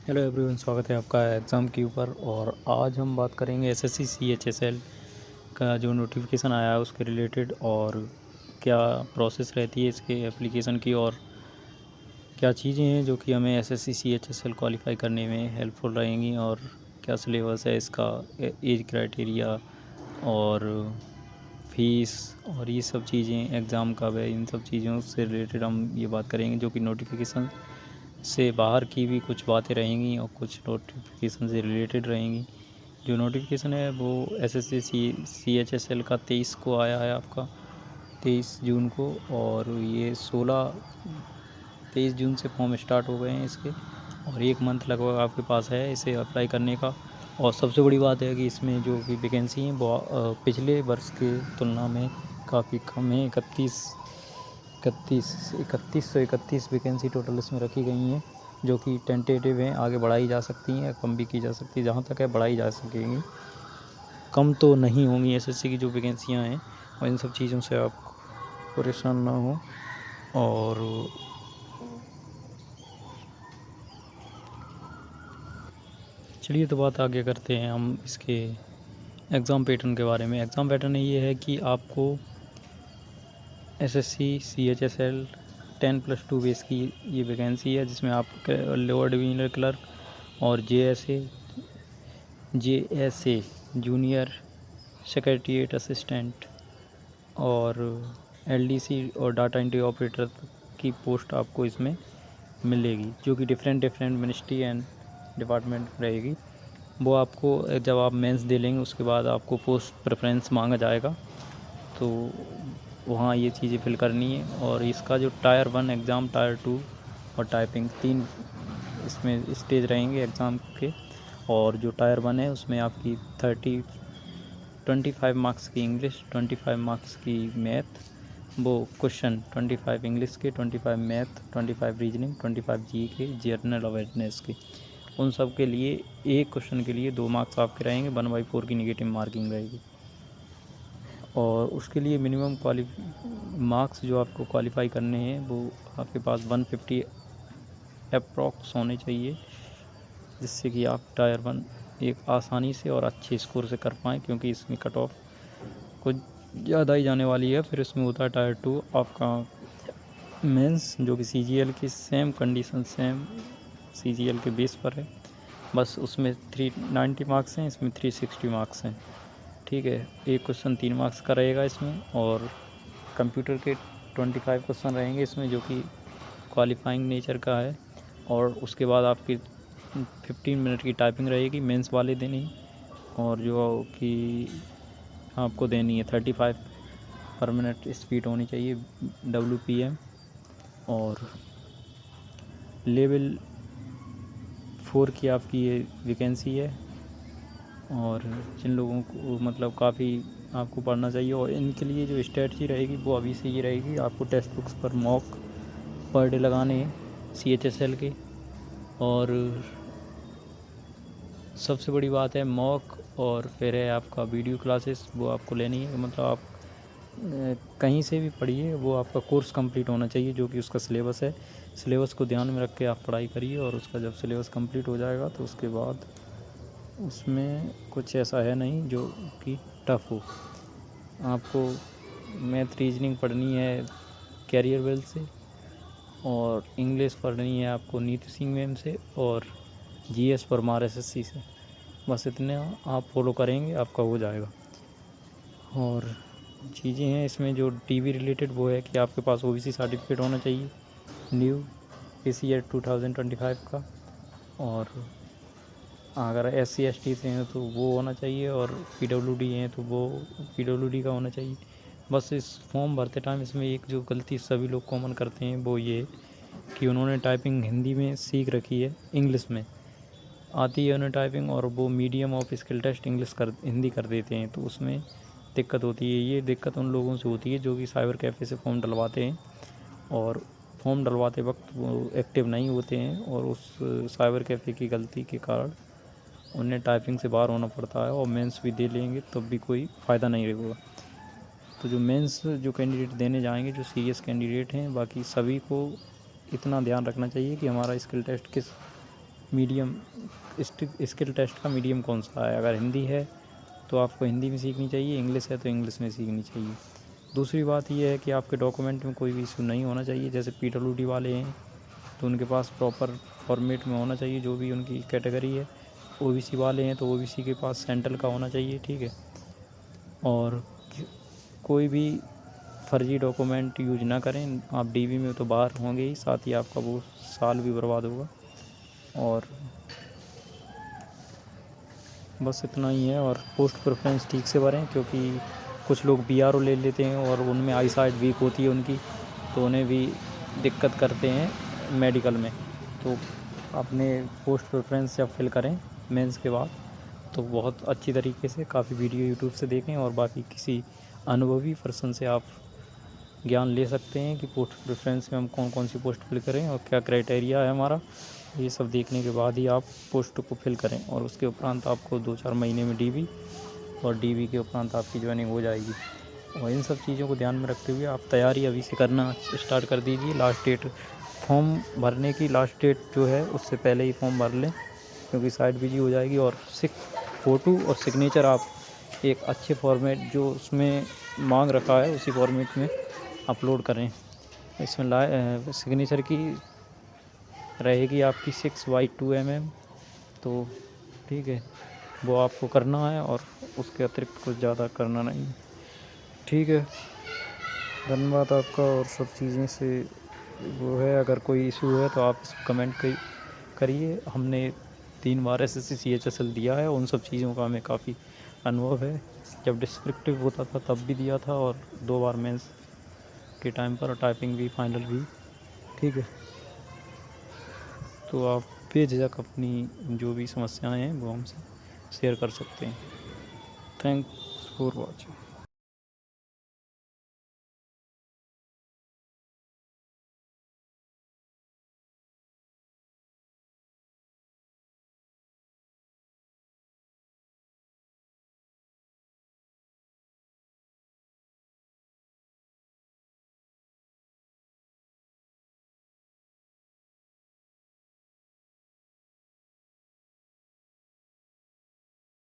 Hello everyone, स्वागत है आपका एग्ज़ाम के ऊपर। और आज हम बात करेंगे एसएससी सीएचएसएल का जो नोटिफिकेशन आया है उसके रिलेटेड, और क्या प्रोसेस रहती है इसके एप्लीकेशन की, और क्या चीज़ें हैं जो कि हमें एसएससी सीएचएसएल क्वालिफाई करने में हेल्पफुल रहेंगी, और क्या सिलेबस है इसका, एज क्राइटेरिया और फीस और ये सब चीज़ें, एग्ज़ाम कब है, इन सब चीज़ों से रिलेटेड हम ये बात करेंगे। जो कि नोटिफिकेशन से बाहर की भी कुछ बातें रहेंगी और कुछ नोटिफिकेशन से रिलेटेड रहेंगी। जो नोटिफिकेशन है वो एसएससी सीएचएसएल का 23 को आया है, आपका 23 जून को। और ये 23 जून से फॉर्म स्टार्ट हो गए हैं इसके, और 1 मंथ लगभग आपके पास है इसे अप्लाई करने का। और सबसे बड़ी बात है कि इसमें जो भी वैकेंसी हैं वो पिछले वर्ष के तुलना में काफ़ी कम है। 3131 वैकेंसी टोटल इसमें रखी गई हैं, जो कि टेंटेटिव हैं, आगे बढ़ाई जा सकती हैं, कम भी की जा सकती है। जहाँ तक है बढ़ाई जा सकेंगी, कम तो नहीं होंगी एसएससी की जो वैकेंसियाँ हैं। और इन सब चीज़ों से आप परेशान ना हो। और चलिए तो बात आगे करते हैं हम इसके एग्ज़ाम पैटर्न के बारे में। एग्ज़ाम पैटर्न ये है कि आपको एसएससी सीएचएसएल 10+2 बेस की ये वैकेंसी है, जिसमें आप लोअर डिविजनल क्लर्क और जेएसए जूनियर सेक्रेटरीट असिस्टेंट और एलडीसी और डाटा एंट्री ऑपरेटर की पोस्ट आपको इसमें मिलेगी, जो कि डिफरेंट मिनिस्ट्री एंड डिपार्टमेंट रहेगी। वो आपको जब आप मेंस दे लेंगे उसके बाद आपको पोस्ट प्रेफरेंस मांगा जाएगा, तो वहाँ ये चीज़ें फिल करनी है। और इसका जो टायर 1 एग्ज़ाम, टायर 2 और टाइपिंग 3 इसमें स्टेज रहेंगे एग्ज़ाम के। और जो टायर 1 है उसमें आपकी 25 मार्क्स की इंग्लिश, 25 मार्क्स की मैथ, वो क्वेश्चन 25 इंग्लिश के, 25 मैथ, 25 रीजनिंग, 25 जी के, जनरल अवेयरनेस के। उन सब के लिए एक क्वेश्चन के लिए 2 मार्क्स आपके रहेंगे, 1/4 की निगेटिव मार्किंग रहेगी। और उसके लिए मिनिमम मार्क्स जो आपको क्वालिफाई करने हैं वो आपके पास 150 अप्रॉक्स होने चाहिए, जिससे कि आप टायर 1 एक आसानी से और अच्छे स्कोर से कर पाएँ, क्योंकि इसमें कट ऑफ कुछ ज़्यादा ही जाने वाली है। फिर इसमें होता है टायर 2 आपका मेंस, जो कि सीजीएल की सेम कंडीशन, सेम सीजीएल के बेस पर है, बस उसमें 390 मार्क्स हैं, इसमें 360 मार्क्स हैं। ठीक है, एक क्वेश्चन 3 मार्क्स का रहेगा इसमें, और कंप्यूटर के 25 क्वेश्चन रहेंगे इसमें, जो कि क्वालिफाइंग नेचर का है। और उसके बाद आपकी 15 मिनट की टाइपिंग रहेगी मेंस वाले दिन ही, और जो कि आपको देनी है 35 पर मिनट स्पीड होनी चाहिए WPM। और लेवल 4 की आपकी ये वैकेंसी है। और जिन लोगों को मतलब काफ़ी आपको पढ़ना चाहिए, और इनके लिए जो स्ट्रेटजी रहेगी वो अभी से ये रहेगी, आपको टेक्स्ट बुक्स पर मॉक पर डे लगाने हैं सीएचएसएल के। और सबसे बड़ी बात है मॉक, और फिर है आपका वीडियो क्लासेस, वो आपको लेनी है। मतलब आप कहीं से भी पढ़िए, वो आपका कोर्स कंप्लीट होना चाहिए, जो कि उसका सिलेबस है। सिलेबस को ध्यान में रख के आप पढ़ाई करिए, और उसका जब सिलेबस कंप्लीट हो जाएगा तो उसके बाद उसमें कुछ ऐसा है नहीं जो कि टफ़ हो। आपको मैथ रीजनिंग पढ़नी है कैरियर वेल से, और इंग्लिश पढ़नी है आपको नीति सिंह मैम से, और जीएस परमार एसएससी से। बस इतने आप फॉलो करेंगे आपका हो जाएगा। और चीज़ें हैं इसमें जो टीवी रिलेटेड, वो है कि आपके पास ओबीसी सर्टिफिकेट होना चाहिए न्यू इस ईयर 2025 का। और अगर SC ST से हैं तो वो होना चाहिए, और PWD हैं तो वो PWD का होना चाहिए। बस इस फॉर्म भरते टाइम इसमें एक जो गलती सभी लोग कॉमन करते हैं वो ये कि उन्होंने टाइपिंग हिंदी में सीख रखी है, इंग्लिश में आती है उन्हें टाइपिंग, और वो medium of skill test Hindi कर देते हैं, तो उसमें दिक्कत होती है। ये दिक्कत उन लोगों से होती है जो कि साइबर कैफ़े से फॉर्म डलवाते हैं, और फॉर्म डलवाते वक्त वो एक्टिव नहीं होते हैं, और उस साइबर कैफ़े की गलती के कारण उन्हें टाइपिंग से बाहर होना पड़ता है, और मेंस भी दे लेंगे तब भी कोई फ़ायदा नहीं रहेगा। तो जो मेंस जो कैंडिडेट देने जाएंगे, जो सीरियस कैंडिडेट हैं, बाकी सभी को इतना ध्यान रखना चाहिए कि हमारा स्किल टेस्ट किस मीडियम स्किल टेस्ट का मीडियम कौन सा है। अगर हिंदी है तो आपको हिंदी में सीखनी चाहिए, इंग्लिश है तो इंग्लिश में सीखनी चाहिए। दूसरी बात ये है कि आपके डॉक्यूमेंट में कोई भी इशू नहीं होना चाहिए। जैसे PWD वाले हैं तो उनके पास प्रॉपर फॉर्मेट में होना चाहिए जो भी उनकी कैटेगरी है। OBC वाले हैं तो OBC के पास सेंट्रल का होना चाहिए, ठीक है। और कोई भी फर्जी डॉक्यूमेंट यूज ना करें। आप DV में तो बाहर होंगे ही, साथ ही आपका वो साल भी बर्बाद होगा। और बस इतना ही है। और पोस्ट प्रेफरेंस ठीक से भरें, क्योंकि कुछ लोग BRO ले लेते हैं और उनमें आई साइट वीक होती है उनकी, तो उन्हें भी दिक्कत करते हैं मेडिकल में। तो अपने पोस्ट प्रेफरेंस जब फिल करें मेंस के बाद तो बहुत अच्छी तरीके से काफ़ी वीडियो यूट्यूब से देखें, और बाकी किसी अनुभवी पर्सन से आप ज्ञान ले सकते हैं कि पोस्ट प्रेफरेंस में हम कौन कौन सी पोस्ट फिल करें और क्या क्राइटेरिया है हमारा। ये सब देखने के बाद ही आप पोस्ट को फिल करें, और उसके उपरांत आपको 2-4 महीने में DV, और DV के उपरांत आपकी ज्वाइनिंग हो जाएगी। और इन सब चीज़ों को ध्यान में रखते हुए आप तैयारी अभी से करना स्टार्ट कर दीजिए। लास्ट डेट फॉर्म भरने की लास्ट डेट जो है उससे पहले ही फॉर्म भर लें, क्योंकि साइट बिजी हो जाएगी। और फ़ोटो और सिग्नेचर आप एक अच्छे फॉर्मेट जो उसमें मांग रखा है उसी फॉर्मेट में अपलोड करें। इसमें सिग्नेचर की रहेगी आपकी 6/2 mm, तो ठीक है, वो आपको करना है और उसके अतिरिक्त कुछ ज़्यादा करना नहीं। ठीक है, धन्यवाद आपका। और सब चीज़ें से वो है, अगर कोई इशू है तो आप कमेंट करिए। हमने 3 बार SSC CHSL दिया है, उन सब चीज़ों का हमें काफ़ी अनुभव है। जब डिस्क्रिप्टिव होता था तब भी दिया था, और 2 बार मेंस के टाइम पर, टाइपिंग भी, फाइनल भी, ठीक है। तो आप बेझिझक अपनी जो भी समस्याएं हैं वो हमसे शेयर कर सकते हैं। Thanks for watching.